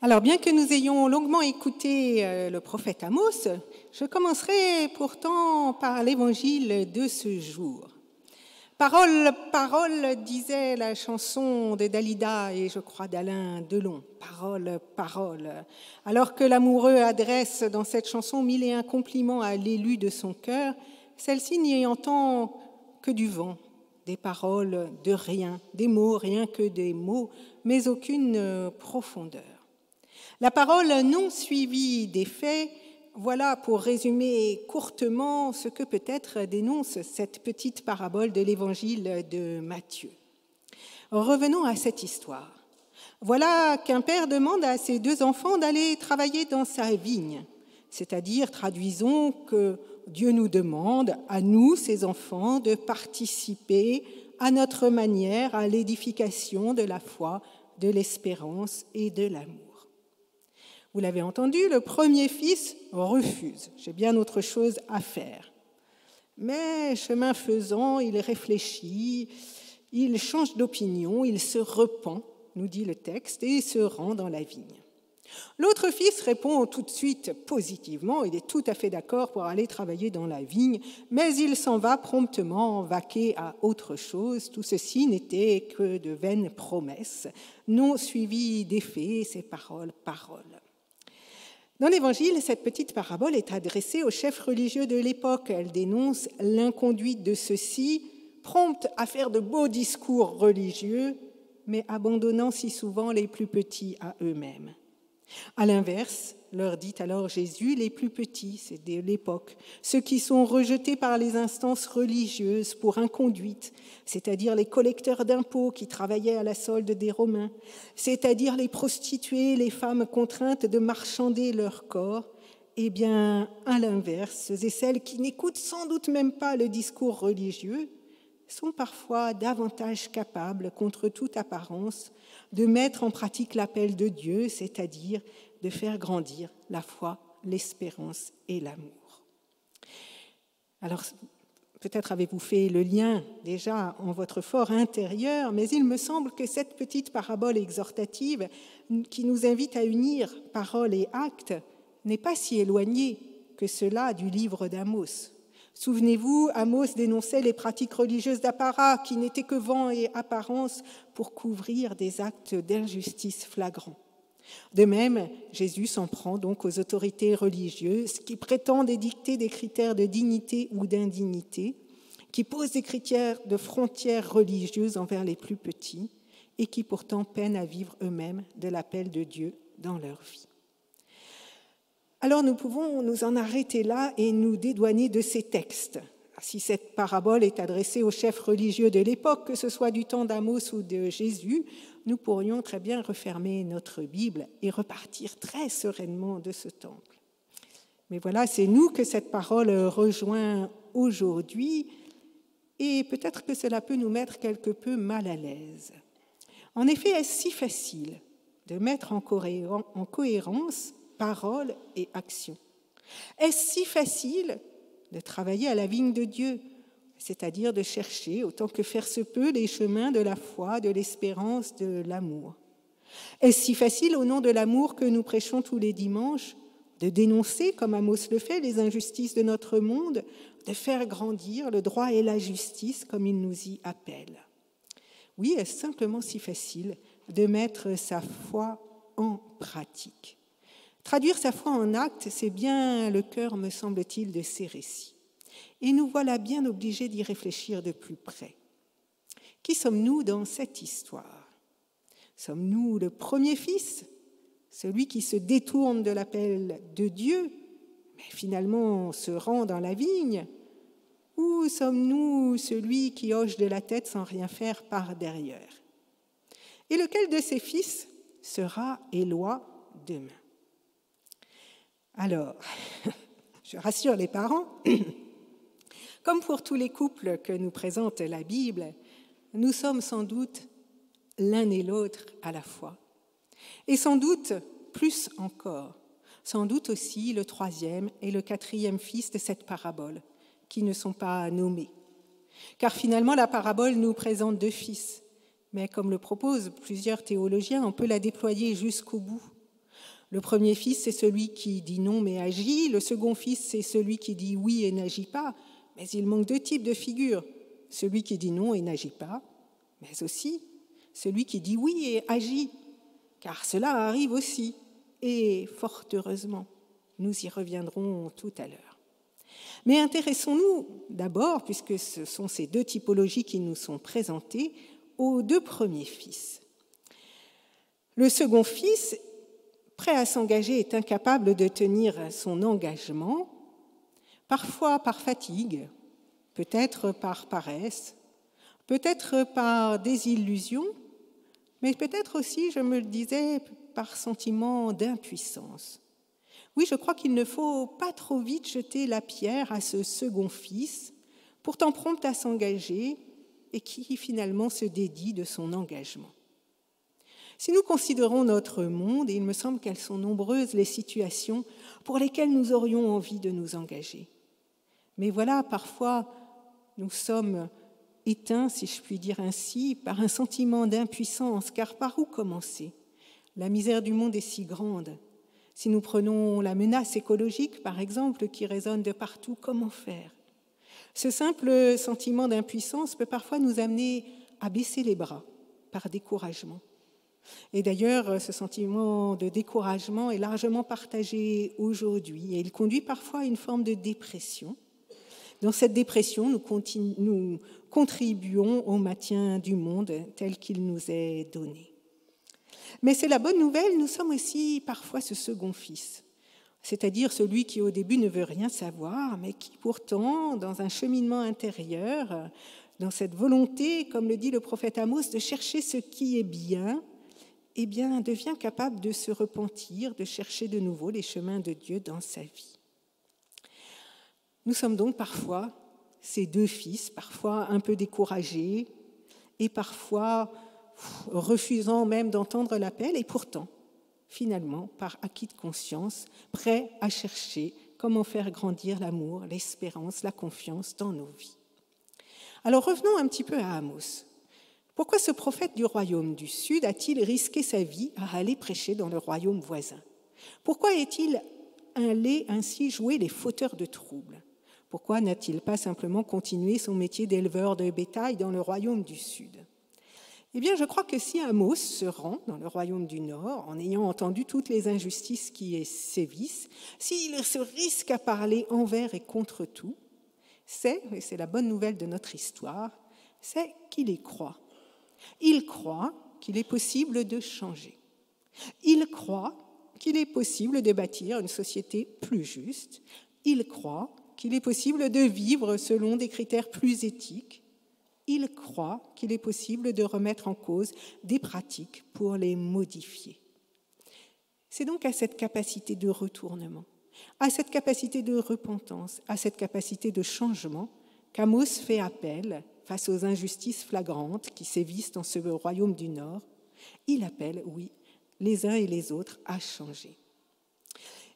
Alors, bien que nous ayons longuement écouté le prophète Amos, je commencerai pourtant par l'évangile de ce jour. Parole, parole, disait la chanson de Dalida et je crois d'Alain Delon. Parole, parole. Alors que l'amoureux adresse dans cette chanson 1001 compliments à l'élu de son cœur, celle-ci n'y entend que du vent, des paroles de rien, des mots, rien que des mots, mais aucune profondeur. La parole non suivie des faits, voilà pour résumer courtement ce que peut-être dénonce cette petite parabole de l'évangile de Matthieu. Revenons à cette histoire. Voilà qu'un père demande à ses 2 enfants d'aller travailler dans sa vigne, c'est-à-dire, traduisons, que Dieu nous demande, à nous, ses enfants, de participer à notre manière à l'édification de la foi, de l'espérance et de l'amour. Vous l'avez entendu, le premier fils refuse. J'ai bien autre chose à faire. Mais chemin faisant, il réfléchit, il change d'opinion, il se repent, nous dit le texte, et se rend dans la vigne. L'autre fils répond tout de suite positivement, il est tout à fait d'accord pour aller travailler dans la vigne, mais il s'en va promptement vaquer à autre chose. Tout ceci n'était que de vaines promesses, non suivies d'effets, ces paroles. Dans l'Évangile, cette petite parabole est adressée aux chefs religieux de l'époque. Elle dénonce l'inconduite de ceux-ci, promptes à faire de beaux discours religieux, mais abandonnant si souvent les plus petits à eux-mêmes. À l'inverse, leur dit alors Jésus, les plus petits, c'est de l'époque, ceux qui sont rejetés par les instances religieuses pour inconduite, c'est-à-dire les collecteurs d'impôts qui travaillaient à la solde des Romains, c'est-à-dire les prostituées, les femmes contraintes de marchander leur corps, eh bien, à l'inverse, ceux et celles qui n'écoutent sans doute même pas le discours religieux sont parfois davantage capables, contre toute apparence, de mettre en pratique l'appel de Dieu, c'est-à-dire de faire grandir la foi, l'espérance et l'amour. Alors, peut-être avez-vous fait le lien déjà en votre fort intérieur, mais il me semble que cette petite parabole exhortative qui nous invite à unir parole et acte n'est pas si éloignée que cela du livre d'Amos. Souvenez-vous, Amos dénonçait les pratiques religieuses d'apparat qui n'étaient que vent et apparence pour couvrir des actes d'injustice flagrants. De même, Jésus s'en prend donc aux autorités religieuses qui prétendent édicter des critères de dignité ou d'indignité, qui posent des critères de frontières religieuses envers les plus petits et qui pourtant peinent à vivre eux-mêmes de l'appel de Dieu dans leur vie. Alors nous pouvons nous en arrêter là et nous dédouaner de ces textes. Si cette parabole est adressée aux chefs religieux de l'époque, que ce soit du temps d'Amos ou de Jésus, nous pourrions très bien refermer notre Bible et repartir très sereinement de ce temple. Mais voilà, c'est nous que cette parole rejoint aujourd'hui et peut-être que cela peut nous mettre quelque peu mal à l'aise. En effet, est-ce si facile de mettre en cohérence parole et action? Est-ce si facile de travailler à la vigne de Dieu, c'est-à-dire de chercher, autant que faire se peut, les chemins de la foi, de l'espérance, de l'amour? Est-ce si facile, au nom de l'amour que nous prêchons tous les dimanches, de dénoncer, comme Amos le fait, les injustices de notre monde, de faire grandir le droit et la justice, comme il nous y appelle? Oui, est-ce simplement si facile de mettre sa foi en pratique? Traduire sa foi en actes, c'est bien le cœur, me semble-t-il, de ces récits. Et nous voilà bien obligés d'y réfléchir de plus près. Qui sommes-nous dans cette histoire? Sommes-nous le premier fils, celui qui se détourne de l'appel de Dieu, mais finalement se rend dans la vigne? Ou sommes-nous celui qui hoche de la tête sans rien faire par derrière? Et lequel de ces fils sera Éloi demain? Alors, je rassure les parents, comme pour tous les couples que nous présente la Bible, nous sommes sans doute l'un et l'autre à la fois. Et sans doute plus encore, sans doute aussi le 3e et le 4e fils de cette parabole, qui ne sont pas nommés. Car finalement, la parabole nous présente 2 fils, mais comme le proposent plusieurs théologiens, on peut la déployer jusqu'au bout. Le premier fils, c'est celui qui dit non mais agit. Le second fils, c'est celui qui dit oui et n'agit pas. Mais il manque deux types de figures. Celui qui dit non et n'agit pas, mais aussi celui qui dit oui et agit. Car cela arrive aussi. Et fort heureusement, nous y reviendrons tout à l'heure. Mais intéressons-nous d'abord, puisque ce sont ces deux typologies qui nous sont présentées, aux deux premiers fils. Le second fils, prêt à s'engager, est incapable de tenir son engagement, parfois par fatigue, peut-être par paresse, peut-être par désillusion, mais peut-être aussi, je me le disais, par sentiment d'impuissance. Oui, je crois qu'il ne faut pas trop vite jeter la pierre à ce second fils, pourtant prompt à s'engager et qui finalement se dédie de son engagement. Si nous considérons notre monde, et il me semble qu'elles sont nombreuses les situations pour lesquelles nous aurions envie de nous engager. Mais voilà, parfois, nous sommes éteints, si je puis dire ainsi, par un sentiment d'impuissance, car par où commencer ? La misère du monde est si grande. Si nous prenons la menace écologique, par exemple, qui résonne de partout, comment faire ? Ce simple sentiment d'impuissance peut parfois nous amener à baisser les bras par découragement. Et d'ailleurs, ce sentiment de découragement est largement partagé aujourd'hui et il conduit parfois à une forme de dépression. Dans cette dépression, nous contribuons au maintien du monde tel qu'il nous est donné. Mais c'est la bonne nouvelle, nous sommes aussi parfois ce second fils, c'est-à-dire celui qui au début ne veut rien savoir, mais qui pourtant, dans un cheminement intérieur, dans cette volonté, comme le dit le prophète Amos, de chercher ce qui est bien, eh bien, devient capable de se repentir, de chercher de nouveau les chemins de Dieu dans sa vie. Nous sommes donc parfois ces deux fils, parfois un peu découragés et parfois refusant même d'entendre l'appel, et pourtant, finalement, par acquis de conscience, prêts à chercher comment faire grandir l'amour, l'espérance, la confiance dans nos vies. Alors revenons un petit peu à Amos. Pourquoi ce prophète du royaume du Sud a-t-il risqué sa vie à aller prêcher dans le royaume voisin ? Pourquoi est-il allé ainsi jouer les fauteurs de troubles ? Pourquoi n'a-t-il pas simplement continué son métier d'éleveur de bétail dans le royaume du Sud ? Eh bien, je crois que si Amos se rend dans le royaume du Nord, en ayant entendu toutes les injustices qui y sévissent, s'il se risque à parler envers et contre tout, et c'est la bonne nouvelle de notre histoire, c'est qu'il y croit. Il croit qu'il est possible de changer. Il croit qu'il est possible de bâtir une société plus juste. Il croit qu'il est possible de vivre selon des critères plus éthiques. Il croit qu'il est possible de remettre en cause des pratiques pour les modifier. C'est donc à cette capacité de retournement, à cette capacité de repentance, à cette capacité de changement qu'Amos fait appel face aux injustices flagrantes qui sévissent dans ce royaume du Nord. Il appelle, oui, les uns et les autres à changer.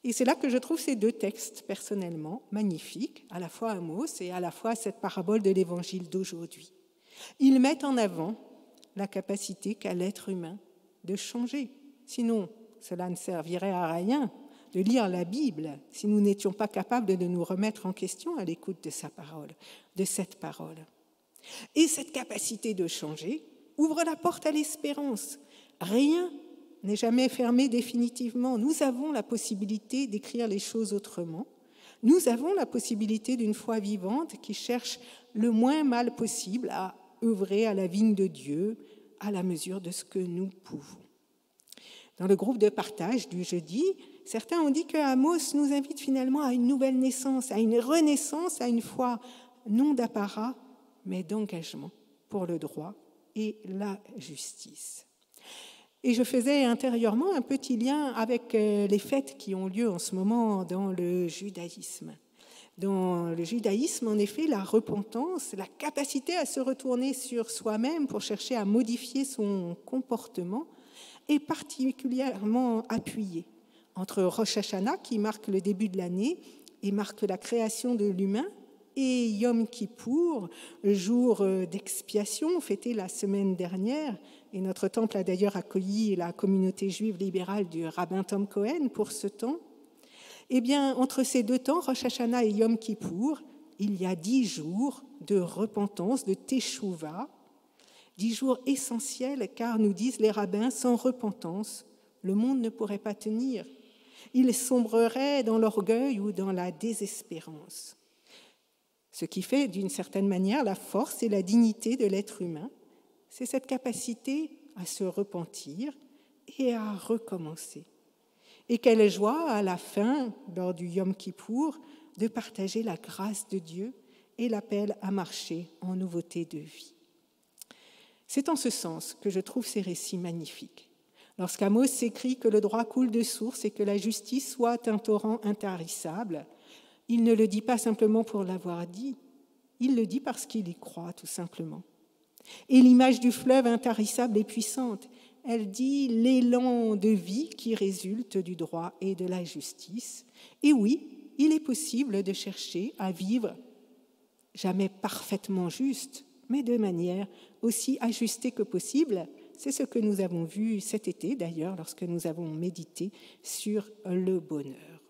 Et c'est là que je trouve ces deux textes personnellement magnifiques, à la fois Amos et à la fois cette parabole de l'Évangile d'aujourd'hui. Ils mettent en avant la capacité qu'a l'être humain de changer. Sinon, cela ne servirait à rien de lire la Bible si nous n'étions pas capables de nous remettre en question à l'écoute de sa parole, de cette parole. Et cette capacité de changer ouvre la porte à l'espérance. Rien n'est jamais fermé définitivement. Nous avons la possibilité d'écrire les choses autrement. Nous avons la possibilité d'une foi vivante qui cherche le moins mal possible à œuvrer à la vigne de Dieu à la mesure de ce que nous pouvons. Dans le groupe de partage du jeudi, certains ont dit que Amos nous invite finalement à une nouvelle naissance, à une renaissance, à une foi non d'apparat, mais d'engagement pour le droit et la justice. Et je faisais intérieurement un petit lien avec les fêtes qui ont lieu en ce moment dans le judaïsme. Dans le judaïsme, en effet, la repentance, la capacité à se retourner sur soi-même pour chercher à modifier son comportement est particulièrement appuyée entre Rosh Hashanah, qui marque le début de l'année et marque la création de l'humain, et Yom Kippour, jour d'expiation, fêté la semaine dernière. Et notre temple a d'ailleurs accueilli la communauté juive libérale du rabbin Tom Cohen pour ce temps. Eh bien, entre ces deux temps, Rosh Hashanah et Yom Kippour, il y a 10 jours de repentance, de teshuva, 10 jours essentiels, car nous disent les rabbins, sans repentance, le monde ne pourrait pas tenir. Il sombrerait dans l'orgueil ou dans la désespérance. Ce qui fait, d'une certaine manière, la force et la dignité de l'être humain, c'est cette capacité à se repentir et à recommencer. Et quelle joie à la fin, lors du Yom Kippour, de partager la grâce de Dieu et l'appel à marcher en nouveauté de vie. C'est en ce sens que je trouve ces récits magnifiques. Lorsqu'Amos écrit que le droit coule de source et que la justice soit un torrent intarissable, il ne le dit pas simplement pour l'avoir dit, il le dit parce qu'il y croit tout simplement. Et l'image du fleuve intarissable est puissante. Elle dit l'élan de vie qui résulte du droit et de la justice. Et oui, il est possible de chercher à vivre, jamais parfaitement juste, mais de manière aussi ajustée que possible. C'est ce que nous avons vu cet été d'ailleurs lorsque nous avons médité sur le bonheur.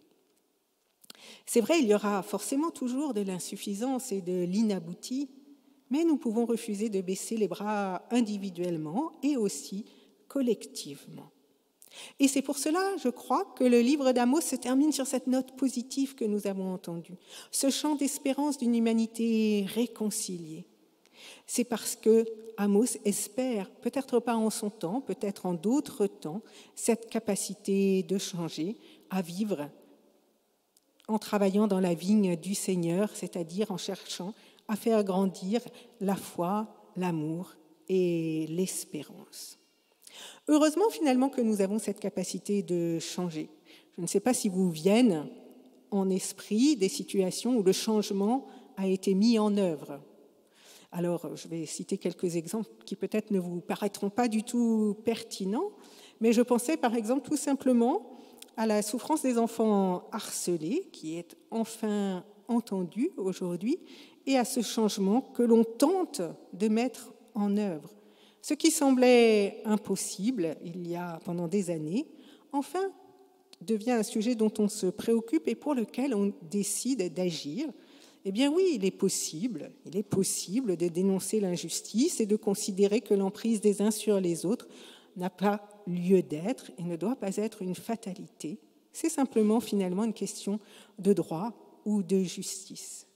C'est vrai, il y aura forcément toujours de l'insuffisance et de l'inabouti, mais nous pouvons refuser de baisser les bras individuellement et aussi collectivement. Et c'est pour cela, je crois, que le livre d'Amos se termine sur cette note positive que nous avons entendue, ce chant d'espérance d'une humanité réconciliée. C'est parce que Amos espère, peut-être pas en son temps, peut-être en d'autres temps, cette capacité de changer, à vivre en travaillant dans la vigne du Seigneur, c'est-à-dire en cherchant à faire grandir la foi, l'amour et l'espérance. Heureusement, finalement, que nous avons cette capacité de changer. Je ne sais pas si vous viennent en esprit des situations où le changement a été mis en œuvre. Alors, je vais citer quelques exemples qui peut-être ne vous paraîtront pas du tout pertinents, mais je pensais par exemple tout simplement à la souffrance des enfants harcelés, qui est enfin entendue aujourd'hui, et à ce changement que l'on tente de mettre en œuvre. Ce qui semblait impossible il y a pendant des années, enfin devient un sujet dont on se préoccupe et pour lequel on décide d'agir. Eh bien oui, il est possible de dénoncer l'injustice et de considérer que l'emprise des uns sur les autres n'a pas lieu d'être et ne doit pas être une fatalité. C'est simplement finalement une question de droit ou de justice.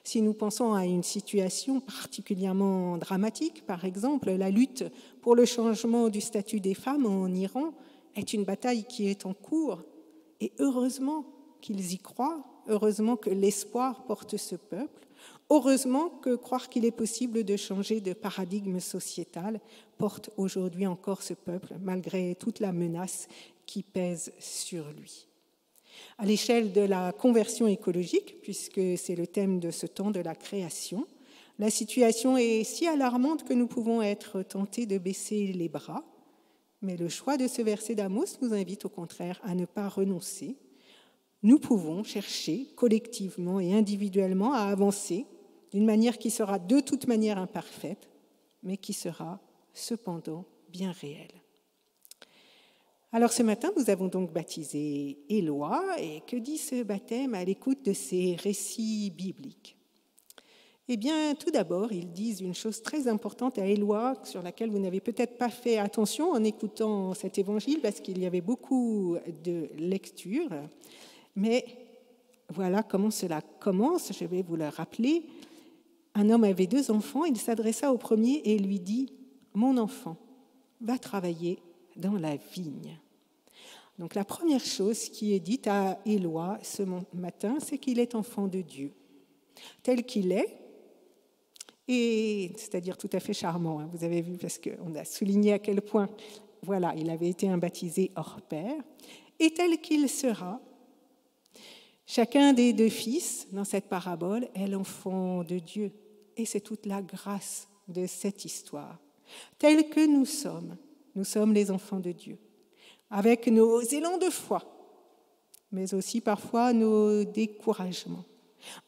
Si nous pensons à une situation particulièrement dramatique, par exemple, la lutte pour le changement du statut des femmes en Iran est une bataille qui est en cours. Et heureusement qu'ils y croient, heureusement que l'espoir porte ce peuple, heureusement que croire qu'il est possible de changer de paradigme sociétal porte aujourd'hui encore ce peuple, malgré toute la menace qui pèse sur lui. À l'échelle de la conversion écologique, puisque c'est le thème de ce temps de la création, la situation est si alarmante que nous pouvons être tentés de baisser les bras, mais le choix de ce verset d'Amos nous invite au contraire à ne pas renoncer. Nous pouvons chercher collectivement et individuellement à avancer d'une manière qui sera de toute manière imparfaite, mais qui sera cependant bien réelle. Alors ce matin, nous avons donc baptisé Éloi, et que dit ce baptême à l'écoute de ces récits bibliques ? Eh bien, tout d'abord, ils disent une chose très importante à Éloi, sur laquelle vous n'avez peut-être pas fait attention en écoutant cet évangile, parce qu'il y avait beaucoup de lectures. Mais voilà comment cela commence, je vais vous le rappeler. Un homme avait 2 enfants, il s'adressa au premier et lui dit « Mon enfant, va travailler dans la vigne ». Donc la première chose qui est dite à Éloi ce matin, c'est qu'il est enfant de Dieu, tel qu'il est, et c'est-à-dire tout à fait charmant, hein, vous avez vu, parce qu'on a souligné à quel point, voilà, il avait été un baptisé hors pair, et tel qu'il sera. Chacun des 2 fils, dans cette parabole, est l'enfant de Dieu, et c'est toute la grâce de cette histoire. Tel que nous sommes les enfants de Dieu, avec nos élans de foi, mais aussi parfois nos découragements,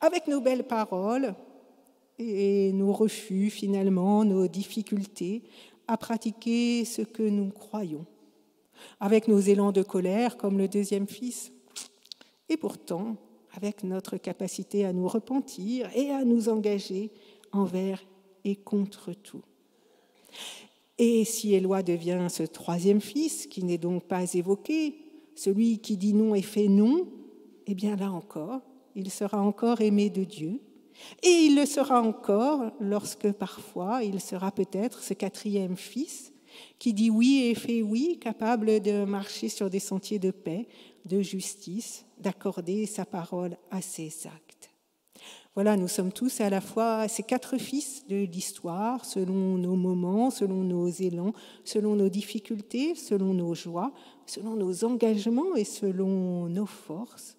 avec nos belles paroles et nos refus finalement, nos difficultés à pratiquer ce que nous croyons, avec nos élans de colère comme le deuxième fils, et pourtant avec notre capacité à nous repentir et à nous engager envers et contre tout. Et si Éloi devient ce troisième fils, qui n'est donc pas évoqué, celui qui dit non et fait non, eh bien là encore, il sera encore aimé de Dieu. Et il le sera encore lorsque parfois il sera peut-être ce quatrième fils qui dit oui et fait oui, capable de marcher sur des sentiers de paix, de justice, d'accorder sa parole à ses actes. Voilà, nous sommes tous à la fois ces quatre fils de l'histoire, selon nos moments, selon nos élans, selon nos difficultés, selon nos joies, selon nos engagements et selon nos forces.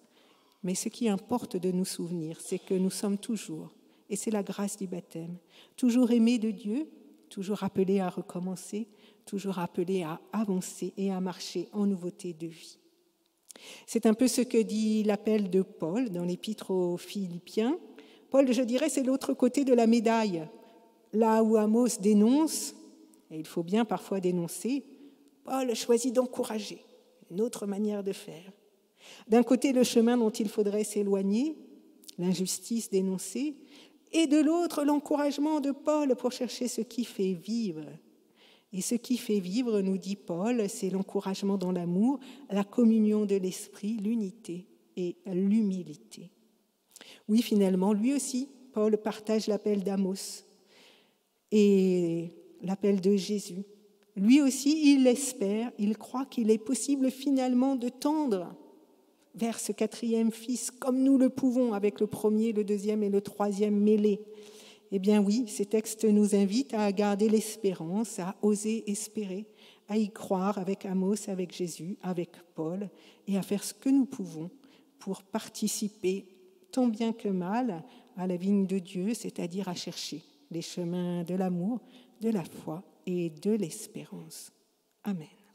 Mais ce qui importe de nous souvenir, c'est que nous sommes toujours, et c'est la grâce du baptême, toujours aimés de Dieu, toujours appelés à recommencer, toujours appelés à avancer et à marcher en nouveauté de vie. C'est un peu ce que dit l'appel de Paul dans l'épître aux Philippiens. Paul, je dirais, c'est l'autre côté de la médaille. Là où Amos dénonce, et il faut bien parfois dénoncer, Paul choisit d'encourager, une autre manière de faire. D'un côté, le chemin dont il faudrait s'éloigner, l'injustice dénoncée, et de l'autre, l'encouragement de Paul pour chercher ce qui fait vivre. Et ce qui fait vivre, nous dit Paul, c'est l'encouragement dans l'amour, la communion de l'esprit, l'unité et l'humilité. Oui, finalement, lui aussi, Paul partage l'appel d'Amos et l'appel de Jésus. Lui aussi, il espère, il croit qu'il est possible finalement de tendre vers ce quatrième fils, comme nous le pouvons avec le premier, le deuxième et le troisième mêlés. Eh bien oui, ces textes nous invitent à garder l'espérance, à oser espérer, à y croire avec Amos, avec Jésus, avec Paul, et à faire ce que nous pouvons pour participer tant bien que mal à la vigne de Dieu, c'est-à-dire à chercher les chemins de l'amour, de la foi et de l'espérance. Amen.